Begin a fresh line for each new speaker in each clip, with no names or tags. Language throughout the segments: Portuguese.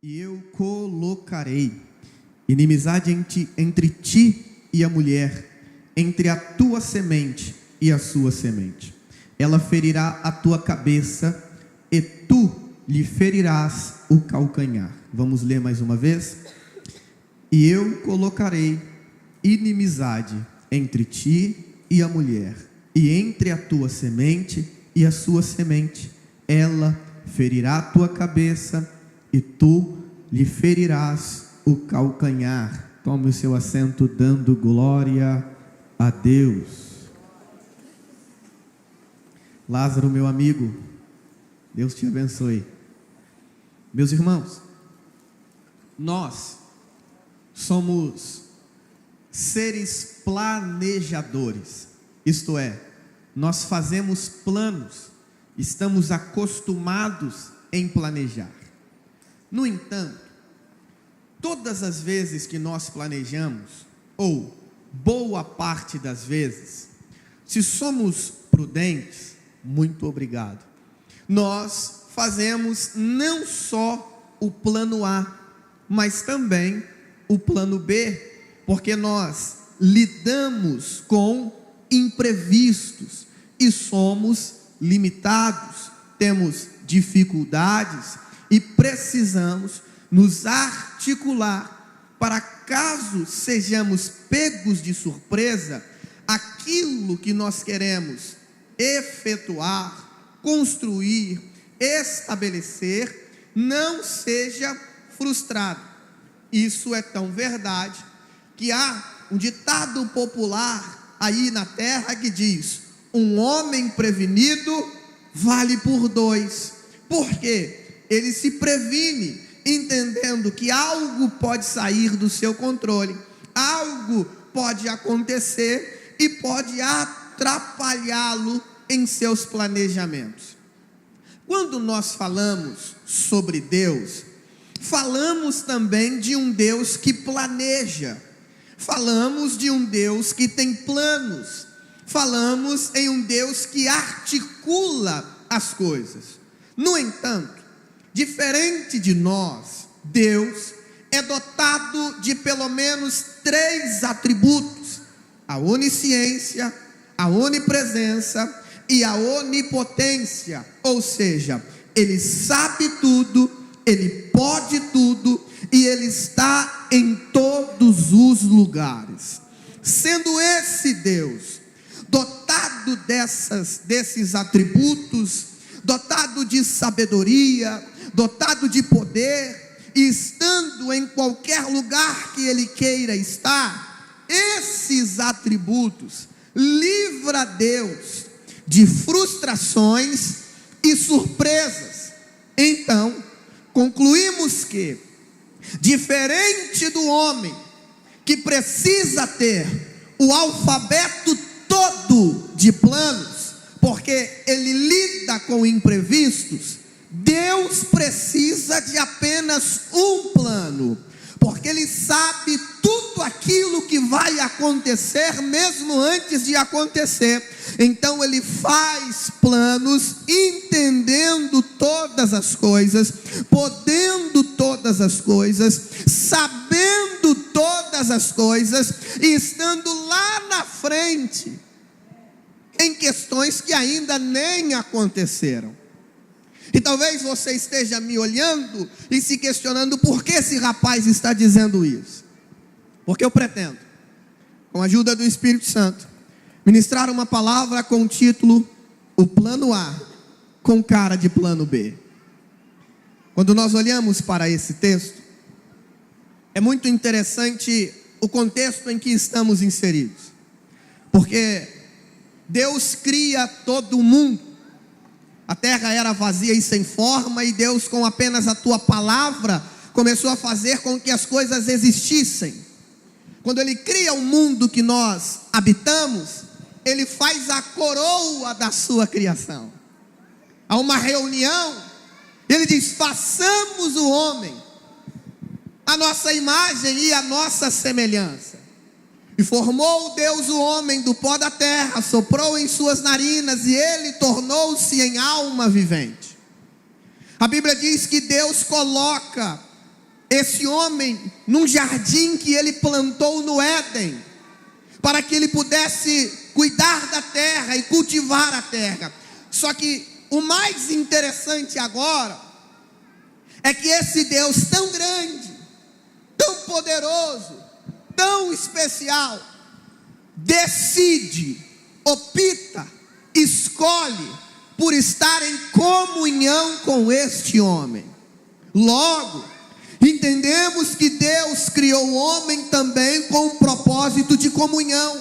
E eu colocarei inimizade entre ti e a mulher, entre a tua semente e a sua semente. Ela ferirá a tua cabeça e tu lhe ferirás o calcanhar. Vamos ler mais uma vez? E eu colocarei inimizade entre ti e a mulher, e entre a tua semente e a sua semente. Ela ferirá a tua cabeça e tu lhe ferirás o calcanhar. Tome o seu assento dando glória a Deus. Lázaro, meu amigo, Deus te abençoe. Meus irmãos, nós somos seres planejadores, isto é, nós fazemos planos, estamos acostumados em planejar. No entanto, todas as vezes que nós planejamos, ou boa parte das vezes, se somos prudentes, muito obrigado, nós fazemos não só o plano A, mas também o plano B, porque nós lidamos com imprevistos e somos limitados, temos dificuldades e precisamos nos articular para, caso sejamos pegos de surpresa, aquilo que nós queremos efetuar, construir, estabelecer, não seja frustrado. Isso é tão verdade que há um ditado popular aí na terra que diz: um homem prevenido vale por dois. Por quê? Ele se previne, entendendo que algo pode sair do seu controle, algo pode acontecer e pode atrapalhá-lo em seus planejamentos. Quando nós falamos sobre Deus, falamos também de um Deus que planeja, falamos de um Deus que tem planos, falamos em um Deus que articula as coisas. No entanto, diferente de nós, Deus é dotado de pelo menos 3 atributos: a onisciência, a onipresença e a onipotência. Ou seja, Ele sabe tudo, Ele pode tudo e Ele está em todos os lugares. Sendo esse Deus dotado desses atributos, dotado de sabedoria, dotado de poder, e estando em qualquer lugar que Ele queira estar, esses atributos livra Deus de frustrações e surpresas. Então, concluímos que, diferente do homem que precisa ter o alfabeto todo de planos, porque ele lida com imprevistos, Deus precisa de apenas um plano, porque Ele sabe tudo aquilo que vai acontecer mesmo antes de acontecer. Então Ele faz planos, entendendo todas as coisas, podendo todas as coisas, sabendo todas as coisas, e estando lá na frente em questões que ainda nem aconteceram. E talvez você esteja me olhando e se questionando: por que esse rapaz está dizendo isso? Porque eu pretendo, com a ajuda do Espírito Santo, ministrar uma palavra com o título: o plano A com cara de plano B. Quando nós olhamos para esse texto, é muito interessante o contexto em que estamos inseridos, porque Deus cria todo o mundo. A terra era vazia e sem forma, e Deus, com apenas a tua palavra, começou a fazer com que as coisas existissem. Quando Ele cria o mundo que nós habitamos, Ele faz a coroa da sua criação. Há uma reunião, Ele diz: façamos o homem a nossa imagem e a nossa semelhança. E formou Deus o homem do pó da terra, soprou em suas narinas, e ele tornou-se em alma vivente. A Bíblia diz que Deus coloca esse homem num jardim que ele plantou no Éden, para que ele pudesse cuidar da terra e cultivar a terra. Só que o mais interessante agora é que esse Deus tão grande, tão poderoso, tão especial, decide, opta, escolhe por estar em comunhão com este homem. Logo, entendemos que Deus criou o homem também com um propósito de comunhão,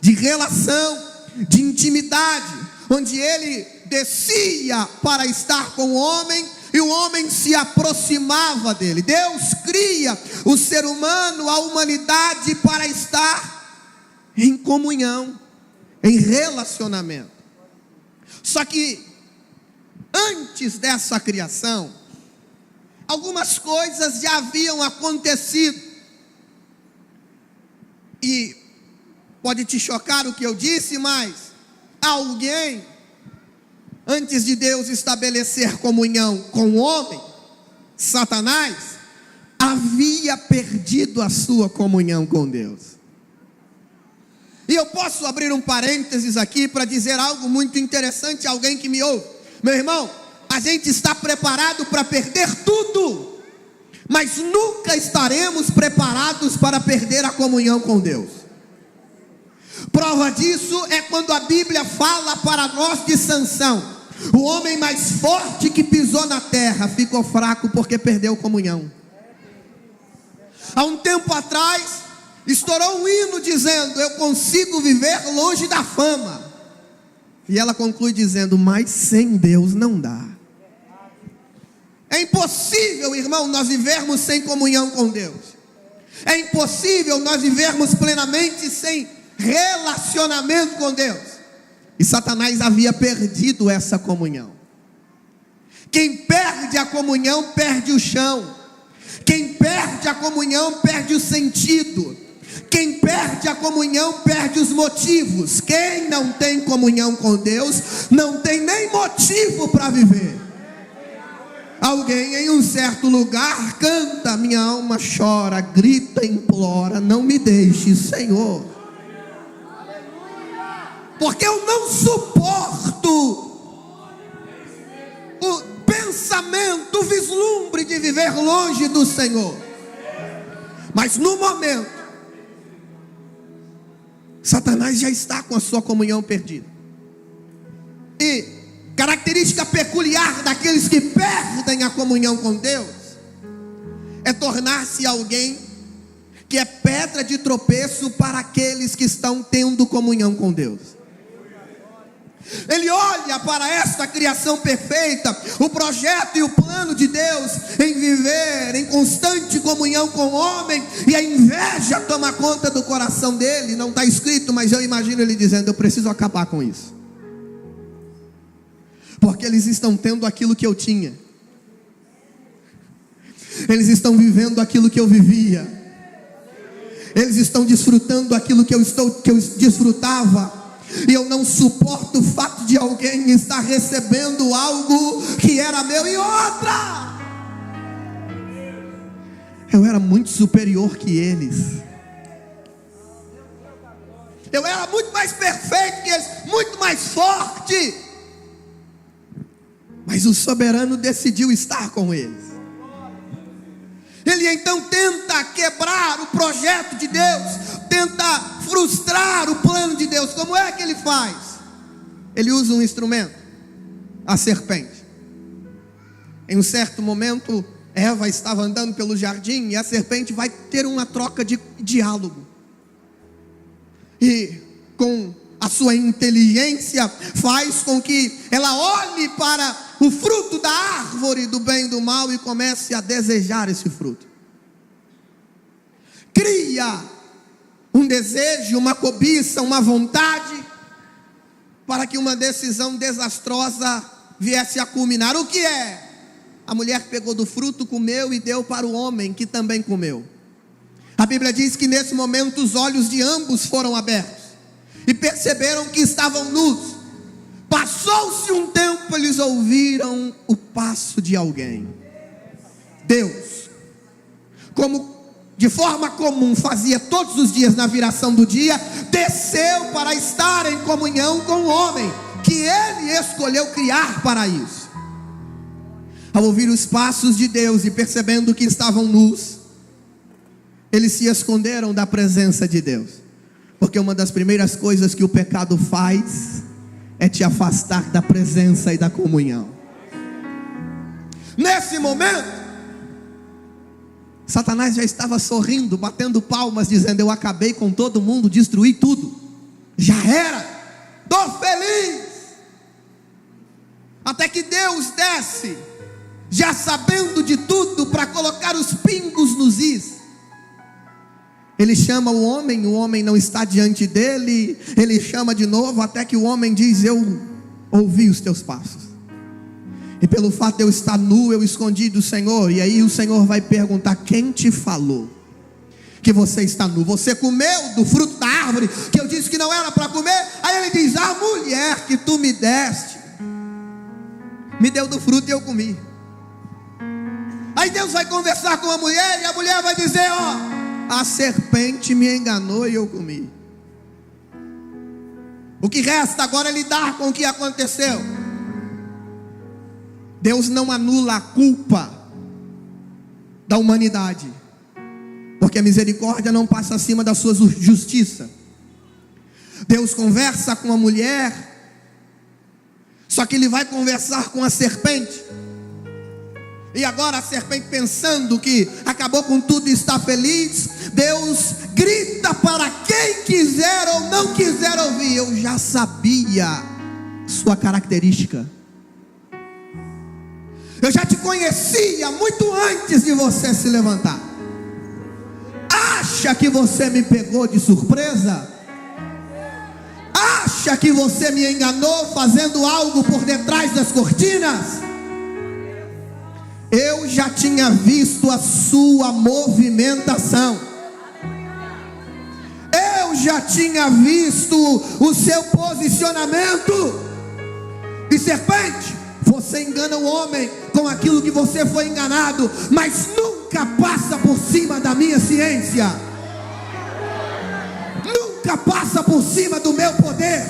de relação, de intimidade, onde ele descia para estar com o homem e o homem se aproximava dele. Deus cria o ser humano, a humanidade, para estar em comunhão, em relacionamento. Só que antes dessa criação, algumas coisas já haviam acontecido. E pode te chocar o que eu disse, mas alguém, antes de Deus estabelecer comunhão com o homem, Satanás, havia perdido a sua comunhão com Deus. E eu posso abrir um parênteses aqui para dizer algo muito interessante a alguém que me ouve. Meu irmão, a gente está preparado para perder tudo, mas nunca estaremos preparados para perder a comunhão com Deus. Prova disso é quando a Bíblia fala para nós de Sansão: o homem mais forte que pisou na terra ficou fraco porque perdeu comunhão. Há um tempo atrás, estourou um hino dizendo: eu consigo viver longe da fama. E ela conclui dizendo: mas sem Deus não dá. É impossível, irmão, nós vivermos sem comunhão com Deus. É impossível nós vivermos plenamente sem relacionamento com Deus. E Satanás havia perdido essa comunhão. Quem perde a comunhão perde o chão. Quem perde a comunhão perde o sentido. Quem perde a comunhão perde os motivos. Quem não tem comunhão com Deus não tem nem motivo para viver. Alguém em um certo lugar canta: minha alma chora, grita, implora, não me deixe, Senhor, porque eu não suporto o pensamento, o vislumbre de viver longe do Senhor. Mas no momento, Satanás já está com a sua comunhão perdida. E característica peculiar daqueles que perdem a comunhão com Deus é tornar-se alguém que é pedra de tropeço para aqueles que estão tendo comunhão com Deus. Ele olha para esta criação perfeita, o projeto e o plano de Deus em viver em constante comunhão com o homem, e a inveja toma conta do coração dele. Não está escrito, mas eu imagino ele dizendo: eu preciso acabar com isso, porque eles estão tendo aquilo que eu tinha, eles estão vivendo aquilo que eu vivia, eles estão desfrutando aquilo que eu desfrutava. E eu não suporto o fato de alguém estar recebendo algo que era meu. E outra, eu era muito superior que eles, eu era muito mais perfeito que eles, muito mais forte. Mas o soberano decidiu estar com eles. Ele então tenta quebrar o projeto de Deus, tenta frustrar o plano de Deus. Como é que ele faz? Ele usa um instrumento, a serpente. Em um certo momento, Eva estava andando pelo jardim e a serpente vai ter uma troca de diálogo. E com a sua inteligência faz com que ela olhe para o fruto da árvore do bem e do mal e comece a desejar esse fruto. Cria um desejo, uma cobiça, uma vontade, para que uma decisão desastrosa viesse a culminar. O que é? A mulher pegou do fruto, comeu e deu para o homem, que também comeu. A Bíblia diz que nesse momento os olhos de ambos foram abertos e perceberam que estavam nus. Passou-se um tempo, eles ouviram o passo de alguém. Deus como de forma comum fazia todos os dias na viração do dia, desceu para estar em comunhão com o homem que ele escolheu criar para isso. Ao ouvir os passos de Deus e percebendo que estavam nus, eles se esconderam da presença de Deus, porque uma das primeiras coisas que o pecado faz é te afastar da presença e da comunhão. Nesse momento, Satanás já estava sorrindo, batendo palmas, dizendo: eu acabei com todo mundo, destruí tudo, já era, estou feliz. Até que Deus desce, já sabendo de tudo, para colocar os pingos nos is. Ele chama o homem não está diante dele, ele chama de novo, até que o homem diz: eu ouvi os teus passos, e pelo fato de eu estar nu, eu escondi do Senhor. E aí o Senhor vai perguntar: quem te falou que você está nu? Você comeu do fruto da árvore que eu disse que não era para comer? Aí ele diz: a mulher que tu me deste, me deu do fruto e eu comi. Aí Deus vai conversar com a mulher, e a mulher vai dizer: a serpente me enganou e eu comi. O que resta agora é lidar com o que aconteceu. Deus não anula a culpa da humanidade, porque a misericórdia não passa acima da sua justiça. Deus conversa com a mulher, só que ele vai conversar com a serpente. E agora a serpente, pensando que acabou com tudo e está feliz, Deus grita para quem quiser ou não quiser ouvir: eu já sabia sua característica, eu já te conhecia muito antes de você se levantar. Acha que você me pegou de surpresa? Acha que você me enganou fazendo algo por detrás das cortinas? Eu já tinha visto a sua movimentação, eu já tinha visto o seu posicionamento. E serpente, você engana o homem com aquilo que você foi enganado, mas nunca passa por cima da minha ciência, nunca passa por cima do meu poder,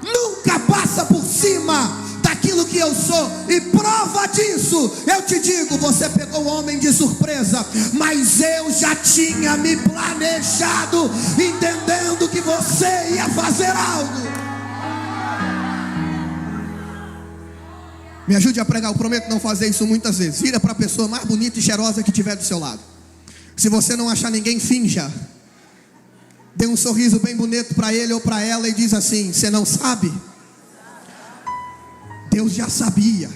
nunca passa por cima daquilo que eu sou. E prova disso, eu te digo: você pegou o homem de surpresa, mas eu já tinha me planejado, entendendo que você ia fazer algo. Me ajude a pregar, eu prometo não fazer isso muitas vezes. Vira para a pessoa mais bonita e cheirosa que tiver do seu lado. Se você não achar ninguém, finja. Dê um sorriso bem bonito para ele ou para ela e diz assim: você não sabe? Deus já sabia,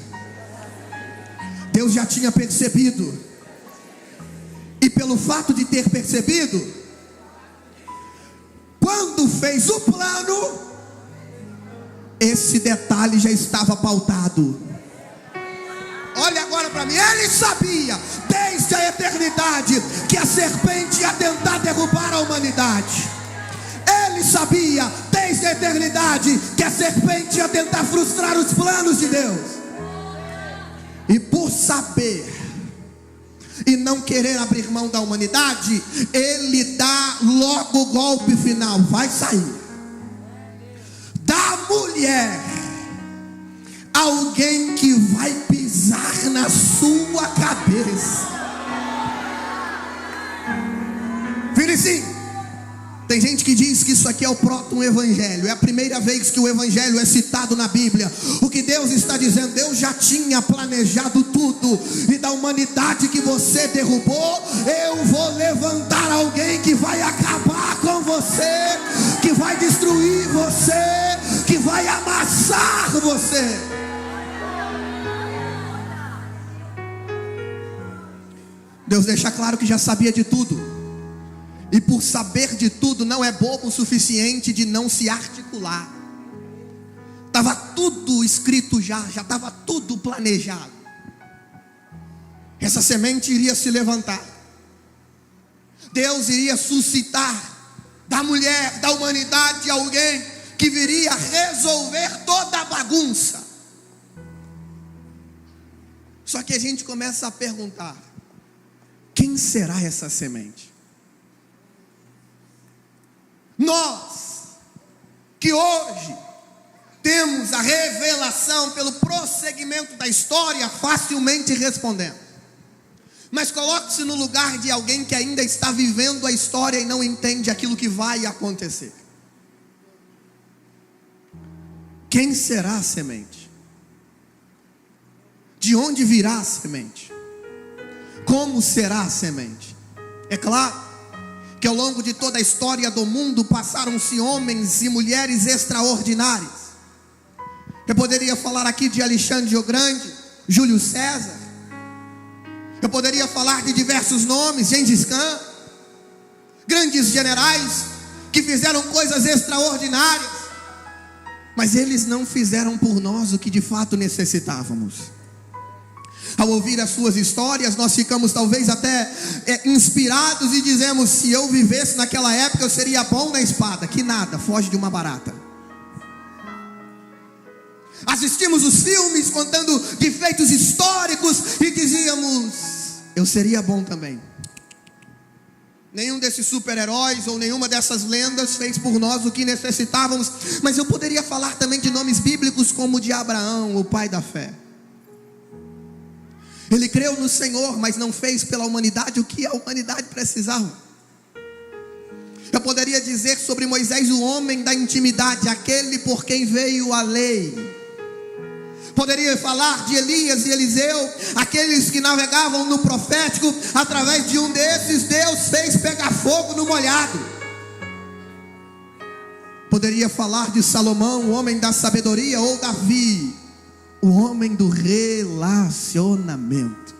Deus já tinha percebido, e pelo fato de ter percebido, quando fez o plano, esse detalhe já estava pautado. Olha agora para mim, ele sabia desde a eternidade que a serpente ia tentar derrubar a humanidade. Ele sabia desde a eternidade que a serpente ia tentar frustrar os planos de Deus. E por saber e não querer abrir mão da humanidade, ele dá logo o golpe final. Vai sair da mulher alguém que vai pisar na sua cabeça. Filizinho, tem gente que diz que isso aqui é o proto-evangelho, é a primeira vez que o evangelho é citado na Bíblia. O que Deus está dizendo: Deus já tinha planejado tudo, e da humanidade que você derrubou, eu vou levantar alguém que vai acabar com você, que vai destruir você, que vai amassar você. Deus deixa claro que já sabia de tudo. E por saber de tudo, não é bobo o suficiente de não se articular. Estava tudo escrito já estava tudo planejado. Essa semente iria se levantar. Deus iria suscitar da mulher, da humanidade, alguém que viria resolver toda a bagunça. Só que a gente começa a perguntar: quem será essa semente? Nós, que hoje temos a revelação pelo prosseguimento da história, facilmente respondemos. Mas coloque-se no lugar de alguém que ainda está vivendo a história e não entende aquilo que vai acontecer. Quem será a semente? De onde virá a semente? Como será a semente? É claro que ao longo de toda a história do mundo passaram-se homens e mulheres extraordinários. Eu poderia falar aqui de Alexandre o Grande, Júlio César. Eu poderia falar de diversos nomes, Gengis Khan, grandes generais que fizeram coisas extraordinárias, mas eles não fizeram por nós o que de fato necessitávamos. Ao ouvir as suas histórias, nós ficamos talvez até inspirados e dizemos: se eu vivesse naquela época eu seria bom na espada. Que nada, foge de uma barata. Assistimos os filmes contando de feitos históricos e dizíamos: eu seria bom também. Nenhum desses super-heróis ou nenhuma dessas lendas fez por nós o que necessitávamos. Mas eu poderia falar também de nomes bíblicos como o de Abraão, o pai da fé. Ele creu no Senhor, mas não fez pela humanidade o que a humanidade precisava. Eu poderia dizer sobre Moisés, o homem da intimidade, aquele por quem veio a lei. Poderia falar de Elias e Eliseu, aqueles que navegavam no profético. Através de um desses, Deus fez pegar fogo no molhado. Poderia falar de Salomão, o homem da sabedoria, ou Davi, o homem do relacionamento.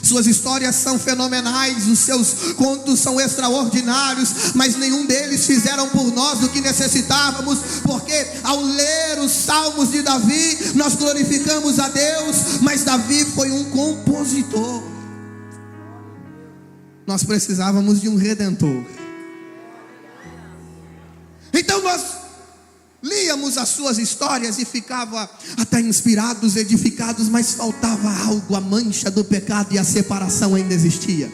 Suas histórias são fenomenais, os seus contos são extraordinários, mas nenhum deles fizeram por nós o que necessitávamos, porque ao ler os salmos de Davi, nós glorificamos a Deus, mas Davi foi um compositor. Nós precisávamos de um redentor. Então nós líamos as suas histórias e ficava até inspirados, edificados, mas faltava algo. A mancha do pecado e a separação ainda existia.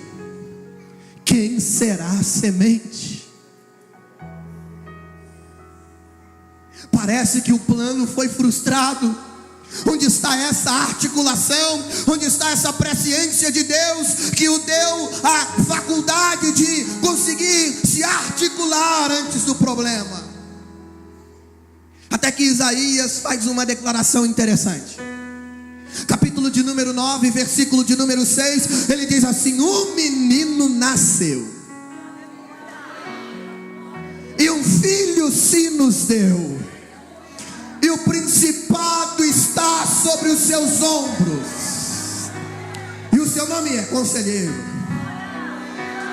Quem será a semente? Parece que o plano foi frustrado. Onde está essa articulação? Onde está essa presciência de Deus que o deu a faculdade de conseguir se articular antes do problema? Até que Isaías faz uma declaração interessante. Capítulo de número 9, versículo de número 6, ele diz assim: um menino nasceu, e um filho se nos deu, e o principado está sobre os seus ombros, e o seu nome é Conselheiro,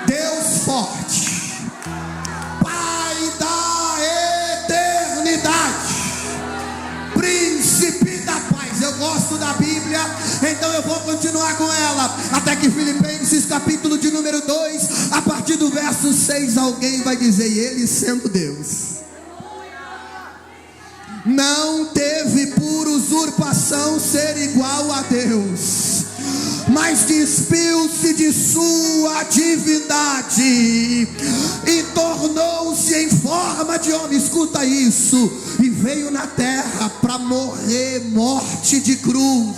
Deus Forte, Pai da Eternidade, Príncipe da Paz. Eu gosto da Bíblia, então eu vou continuar com ela, até que Filipenses capítulo de número 2, a partir do verso 6, alguém vai dizer: e ele, sendo Deus, não teve por usurpação ser igual a Deus, mas despiu-se de sua divindade e tornou-se em forma de homem. Escuta isso. E veio na terra para morrer morte de cruz.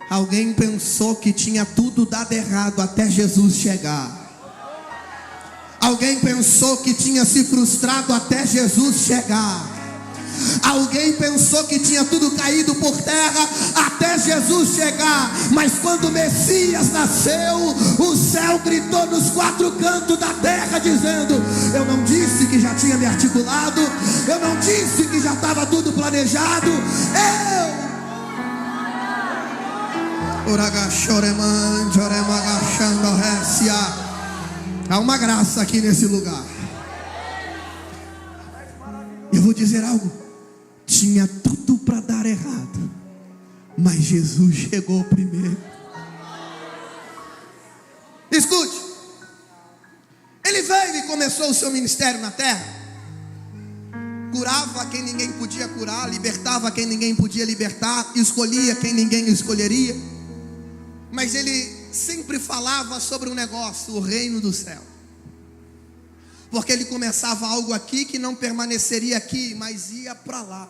Alguém pensou que tinha tudo dado errado até Jesus chegar. Alguém pensou que tinha se frustrado até Jesus chegar. Alguém pensou que tinha tudo caído por terra até Jesus chegar. Mas quando o Messias nasceu, o céu gritou nos quatro cantos da terra dizendo: eu não disse que já tinha me articulado, eu não disse que já estava tudo planejado. Há uma graça aqui nesse lugar. Eu vou dizer algo: tinha tudo para dar errado, mas Jesus chegou primeiro. Escute, ele veio e começou o seu ministério na terra, curava quem ninguém podia curar, libertava quem ninguém podia libertar, escolhia quem ninguém escolheria. Mas ele sempre falava sobre um negócio, o reino do céu. Porque ele começava algo aqui que não permaneceria aqui, mas ia para lá.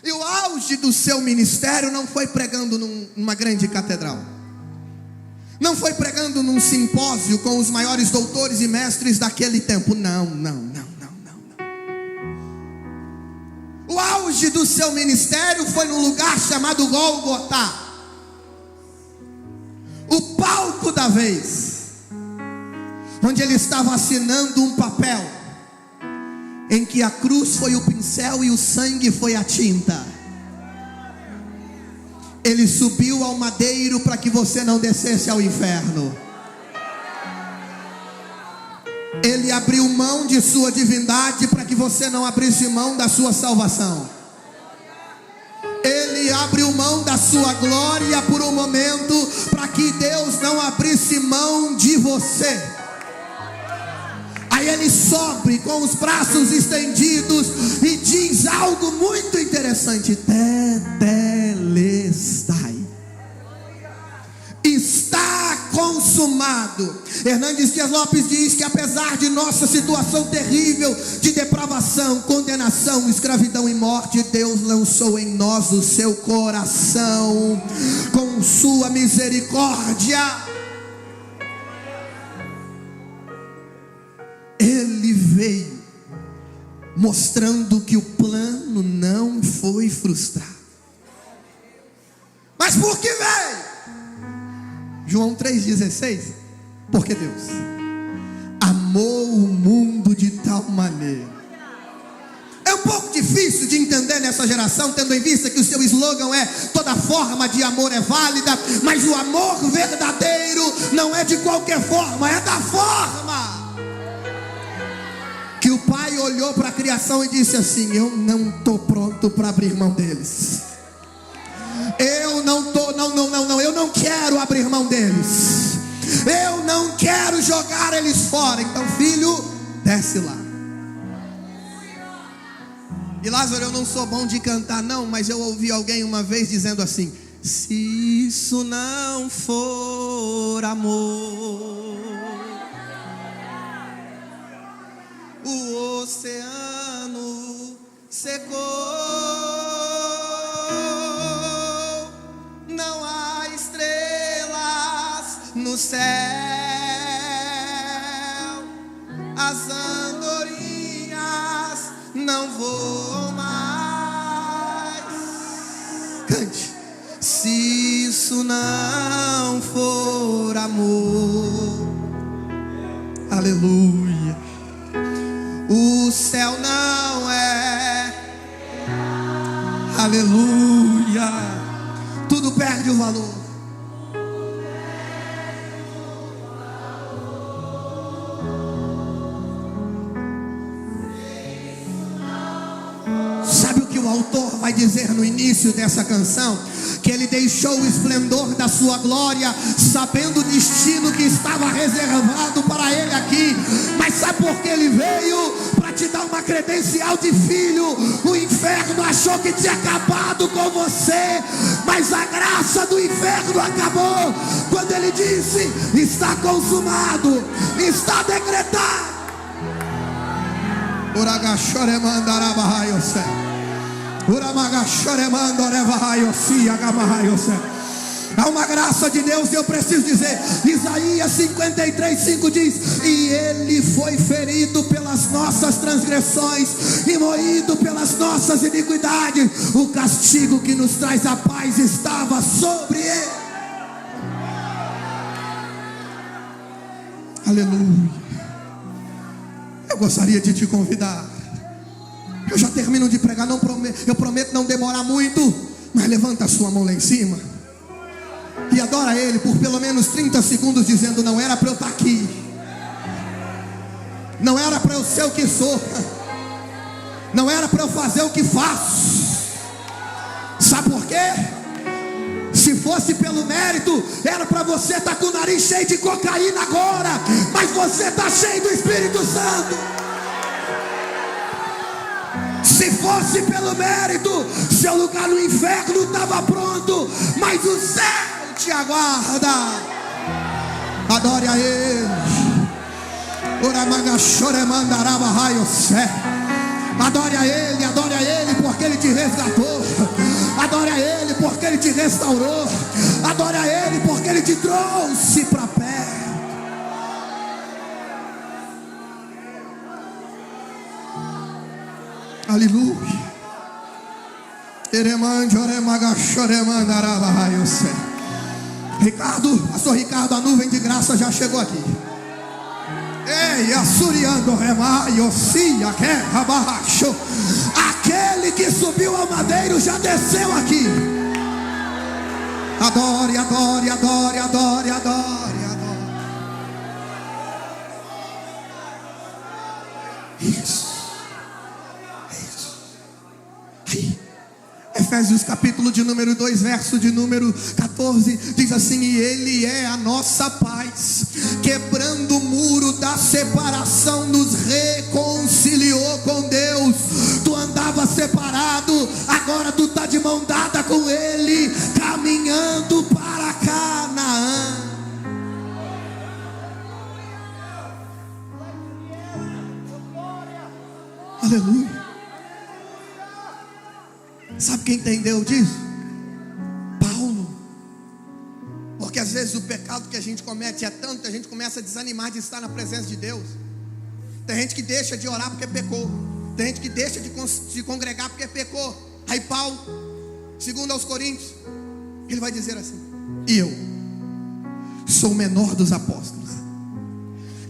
E o auge do seu ministério não foi pregando numa grande catedral. Não foi pregando num simpósio com os maiores doutores e mestres daquele tempo. Não. O auge do seu ministério foi num lugar chamado Gólgota, o palco da vez, onde ele estava assinando um papel, em que a cruz foi o pincel e o sangue foi a tinta. Ele subiu ao madeiro para que você não descesse ao inferno. Ele abriu mão de sua divindade para que você não abrisse mão da sua salvação. Ele abriu mão da sua glória por um momento para que Deus não abrisse mão de você. Aí ele sobe com os braços estendidos e diz algo muito interessante: Tetelestai, está consumado. Hernandes Dias Lopes diz que apesar de nossa situação terrível de depravação, condenação, escravidão e morte, Deus lançou em nós o seu coração com sua misericórdia. Ele veio mostrando que o plano não foi frustrado. Mas por que veio? João 3,16. Porque Deus amou o mundo de tal maneira. É um pouco difícil de entender nessa geração, tendo em vista que o seu slogan é: toda forma de amor é válida. Mas o amor verdadeiro não é de qualquer forma, é da forma que o pai olhou para a criação e disse assim: eu não estou pronto para abrir mão deles. Eu não quero abrir mão deles. Eu não quero jogar eles fora. Então, filho, desce lá. E Lázaro, eu não sou bom de cantar não, mas eu ouvi alguém uma vez dizendo assim: se isso não for amor, o oceano secou, não há estrelas no céu, as andorinhas não voam mais. Cante. Se isso não for amor, aleluia. O céu não é, aleluia. Tudo perde o valor. Sabe o que o autor vai dizer no início dessa canção? Que ele deixou o esplendor da sua glória, sabendo o destino que estava reservado para ele aqui. Mas sabe por que ele veio? Para te dar uma credencial de filho. O inferno achou que tinha acabado com você, mas a graça do inferno acabou quando ele disse: está consumado, está decretado. Há uma graça de Deus e eu preciso dizer, Isaías 53:5 diz: e ele foi ferido pelas nossas transgressões e moído pelas nossas iniquidades, o castigo que nos traz a paz estava sobre ele. Aleluia. Eu gostaria de te convidar. Eu já termino de pregar, eu prometo não demorar muito, mas levanta a sua mão lá em cima e adora Ele por pelo menos 30 segundos, dizendo: não era para eu estar aqui, não era para eu ser o que sou, não era para eu fazer o que faço. Sabe por quê? Se fosse pelo mérito, era para você estar com o nariz cheio de cocaína agora, mas você está cheio do Espírito Santo. fosse pelo mérito, seu lugar no inferno estava pronto, mas o céu te aguarda. Adore a Ele. Adore a Ele porque Ele te resgatou. Adore a Ele porque Ele te restaurou. Adore a Ele porque Ele te trouxe para perto. Aleluia. Ricardo, pastor Ricardo, a nuvem de graça já chegou aqui. Ei, assuriando remaio, cia, que rabacho. Aquele que subiu ao madeiro já desceu aqui. Adore, adore, adore, adore, adore, adore. Isso. Aí, Efésios capítulo de número 2, verso de número 14, diz assim: e Ele é a nossa paz, quebrando o muro da separação, nos reconciliou com Deus. Tu andava separado, agora tu está de mão dada com Ele, caminhando para Canaã. Aleluia. Sabe quem entendeu disso? Paulo. Porque às vezes o pecado que a gente comete é tanto que a gente começa a desanimar de estar na presença de Deus. Tem gente que deixa de orar porque pecou. Tem gente que deixa de se congregar porque pecou. Aí Paulo, segundo aos Coríntios, ele vai dizer assim: eu sou o menor dos apóstolos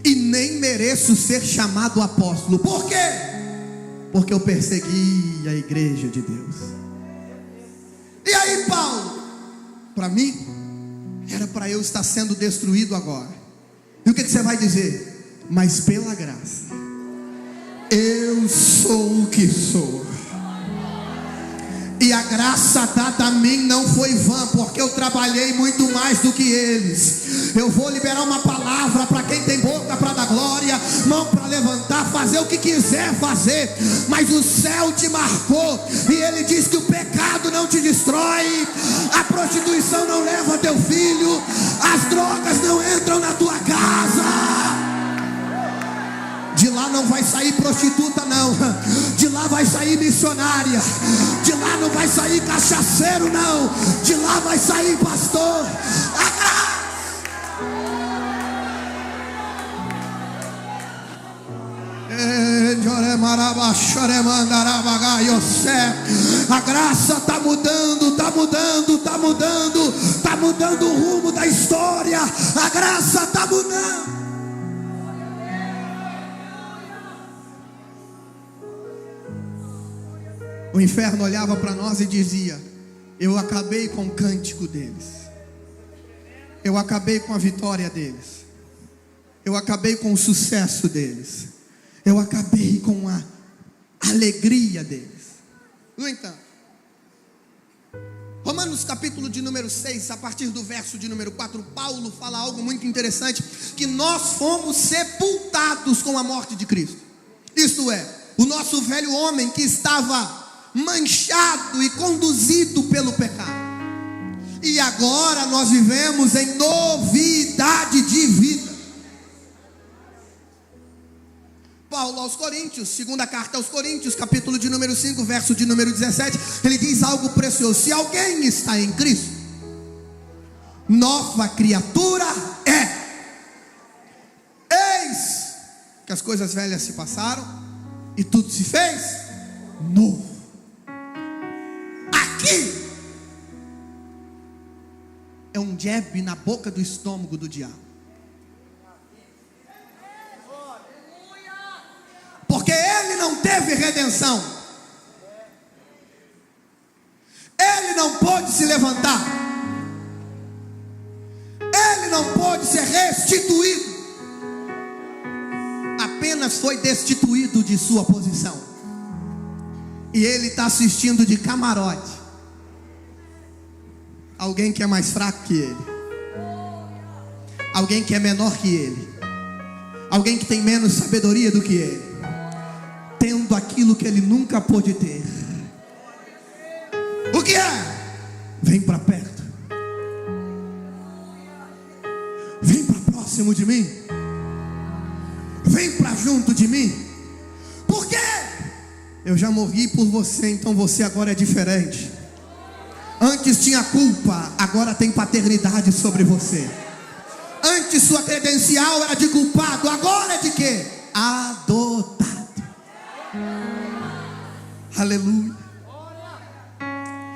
e nem mereço ser chamado apóstolo. Por quê? Porque eu persegui a igreja de Deus. E aí, Paulo, para mim, era para eu estar sendo destruído agora. E o que você vai dizer? Mas pela graça, eu sou o que sou. E a graça dada a mim não foi vã, porque eu trabalhei muito mais do que eles. Eu vou liberar uma palavra para quem tem boca para dar glória, mão para levantar, fazer o que quiser fazer, mas o céu te marcou, e Ele diz que o pecado não te destrói, a prostituição não leva teu filho, as drogas não entram na tua casa. De lá não vai sair prostituta não, de lá vai sair missionária, de lá não vai sair cachaceiro não, de lá vai sair pastor. A graça está mudando, está mudando, está mudando, está mudando o rumo da história. A graça está mudando. O inferno olhava para nós e dizia: eu acabei com o cântico deles, eu acabei com a vitória deles, eu acabei com o sucesso deles, eu acabei com a alegria deles. No entanto, Romanos capítulo de número 6, a partir do verso de número 4, Paulo fala algo muito interessante: que nós fomos sepultados com a morte de Cristo. Isto é, o nosso velho homem que estava manchado e conduzido pelo pecado, e agora nós vivemos em novidade de vida. Paulo aos Coríntios, segunda carta aos Coríntios, capítulo de número 5, verso de número 17, ele diz algo precioso: se alguém está em Cristo, nova criatura é. Eis que as coisas velhas se passaram e tudo se fez novo. Aqui é um jab na boca do estômago do diabo, porque ele não teve redenção, ele não pôde se levantar, ele não pôde ser restituído, apenas foi destituído de sua posição, e ele está assistindo de camarote alguém que é mais fraco que ele, alguém que é menor que ele, alguém que tem menos sabedoria do que ele, tendo a aquilo que ele nunca pôde ter. O que é? Vem para perto. Vem para próximo de mim. Vem para junto de mim. Por quê? Eu já morri por você, então você agora é diferente. Antes tinha culpa, agora tem paternidade sobre você. Antes sua credencial era de culpado, agora é de quê? Adotado. Aleluia.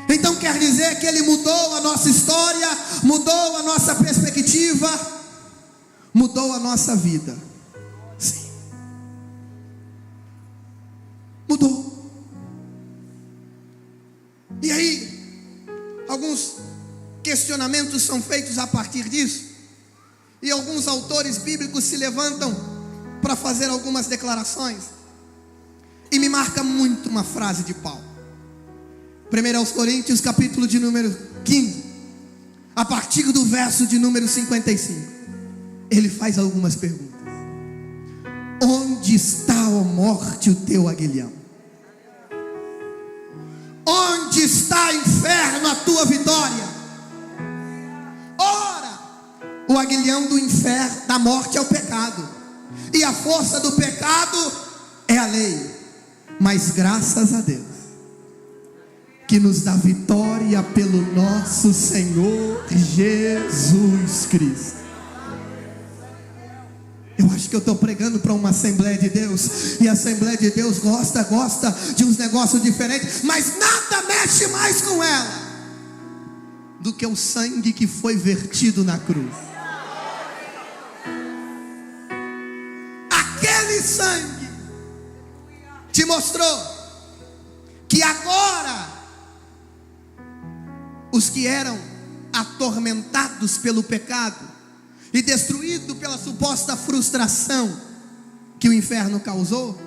Então quer dizer que ele mudou a nossa história, mudou a nossa perspectiva, mudou a nossa vida. Sim. Mudou. E aí, alguns questionamentos são feitos a partir disso. E alguns autores bíblicos se levantam para fazer algumas declarações. E me marca muito uma frase de Paulo. 1 Coríntios, capítulo de número 15, a partir do verso de número 55, ele faz algumas perguntas. Onde está, ó morte, o teu aguilhão? Onde está, inferno, a tua vitória? Ora, o aguilhão do inferno, da morte, é o pecado, e a força do pecado é a lei. Mas graças a Deus, que nos dá vitória pelo nosso Senhor Jesus Cristo. Eu acho que eu estou pregando para uma Assembleia de Deus, e a Assembleia de Deus gosta de uns negócios diferentes, mas nada mexe mais com ela do que o sangue que foi vertido na cruz. Aquele sangue te mostrou que agora os que eram atormentados pelo pecado e destruídos pela suposta frustração que o inferno causou,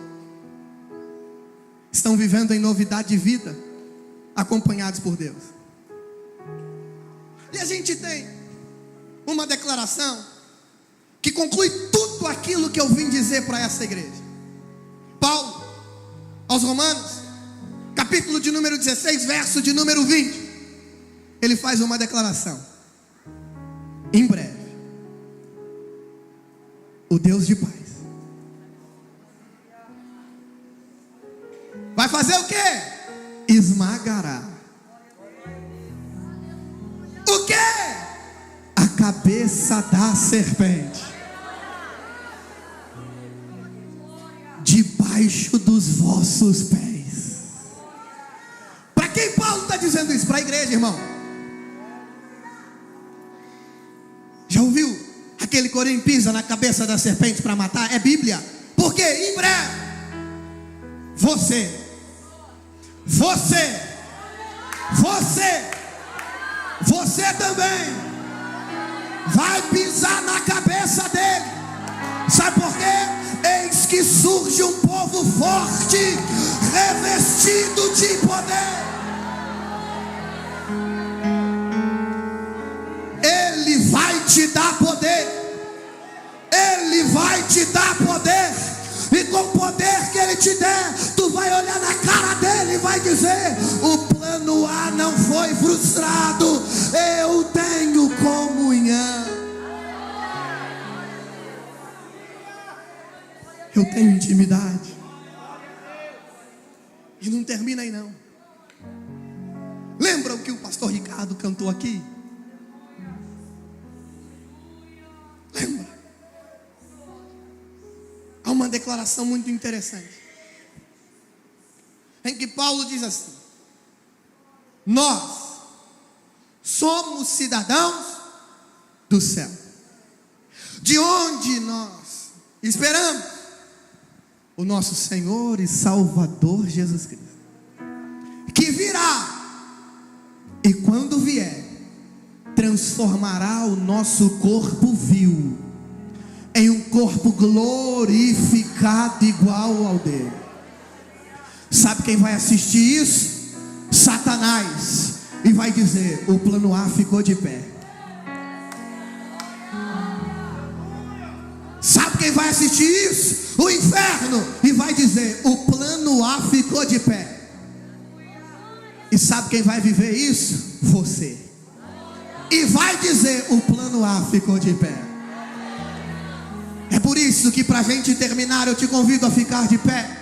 estão vivendo em novidade de vida, acompanhados por Deus. E a gente tem uma declaração que conclui tudo aquilo que eu vim dizer para essa igreja. Paulo, aos Romanos, capítulo de número 16, verso de número 20, ele faz uma declaração. Em breve, o Deus de paz vai fazer o quê? Esmagará. O quê? A cabeça da serpente debaixo dos vossos pés. Para quem Paulo está dizendo isso? Para a igreja, irmão. Já ouviu aquele Corém pisa na cabeça da serpente para matar? É Bíblia. Porque em breve você também vai pisar na cabeça dele. Sabe por quê? Eis que surge um povo forte, revestido de poder. Ele vai te dar poder. Ele vai te dar poder. E com o poder que ele te der, tu vai olhar na cara dele e vai dizer: o plano A não foi frustrado. Eu tenho comunhão. Eu tenho intimidade. E não termina aí não. Lembra o que o pastor Ricardo cantou aqui? Lembra? Há uma declaração muito interessante, em que Paulo diz assim: nós somos cidadãos do céu, de onde nós esperamos o nosso Senhor e Salvador Jesus Cristo, que virá, e quando vier, transformará o nosso corpo vil em um corpo glorificado igual ao dele. Sabe quem vai assistir isso? Satanás. E vai dizer: o plano A ficou de pé. Sabe quem vai assistir isso? O inferno. E vai dizer: o plano plano A ficou de pé. E sabe quem vai viver isso? Você. E vai dizer: o plano A ficou de pé. É por isso que, para a gente terminar, eu te convido a ficar de pé.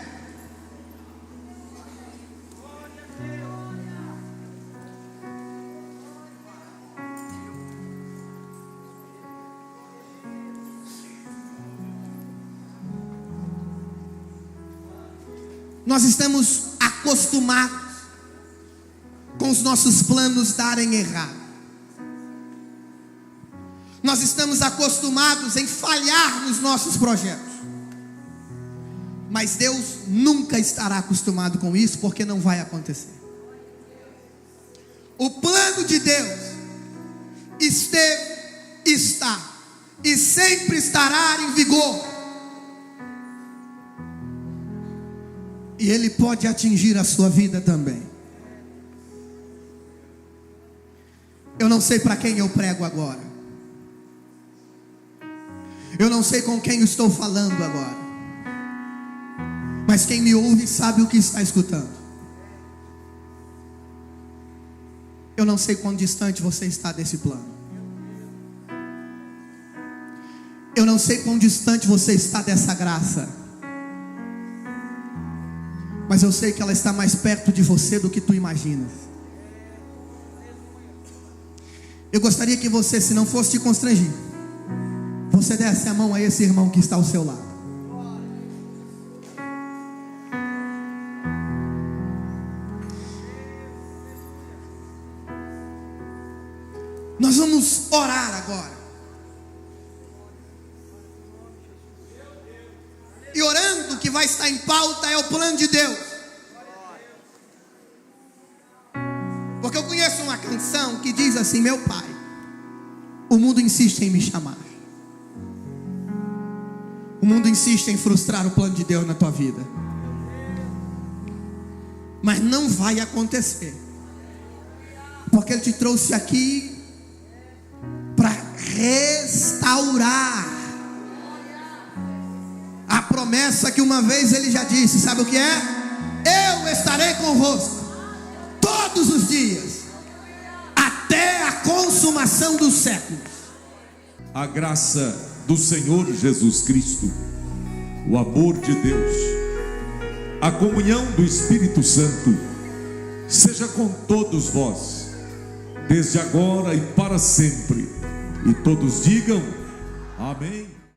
Nós estamos acostumados com os nossos planos darem errado. Nós estamos acostumados em falhar nos nossos projetos. Mas Deus nunca estará acostumado com isso, porque não vai acontecer. O plano de Deus esteve, está e sempre estará em vigor. E Ele pode atingir a sua vida também. Eu não sei para quem eu prego agora. Eu não sei com quem eu estou falando agora. Mas quem me ouve sabe o que está escutando. Eu não sei quão distante você está desse plano. Eu não sei quão distante você está dessa graça. Mas eu sei que ela está mais perto de você do que tu imaginas. Eu gostaria que você, se não fosse te constrangir, você desse a mão a esse irmão que está ao seu lado. Nós vamos orar agora. E orando, o que vai estar em pauta é o plano de Deus. Porque eu conheço uma canção que diz assim: meu pai, o mundo insiste em me chamar. O mundo insiste em frustrar o plano de Deus na tua vida. Mas não vai acontecer. Porque Ele te trouxe aqui para restaurar a promessa que uma vez Ele já disse. Sabe o que é? Eu estarei convosco todos os dias, até a consumação dos séculos.
A graça do Senhor Jesus Cristo, o amor de Deus, a comunhão do Espírito Santo, seja com todos vós, desde agora e para sempre. E todos digam amém.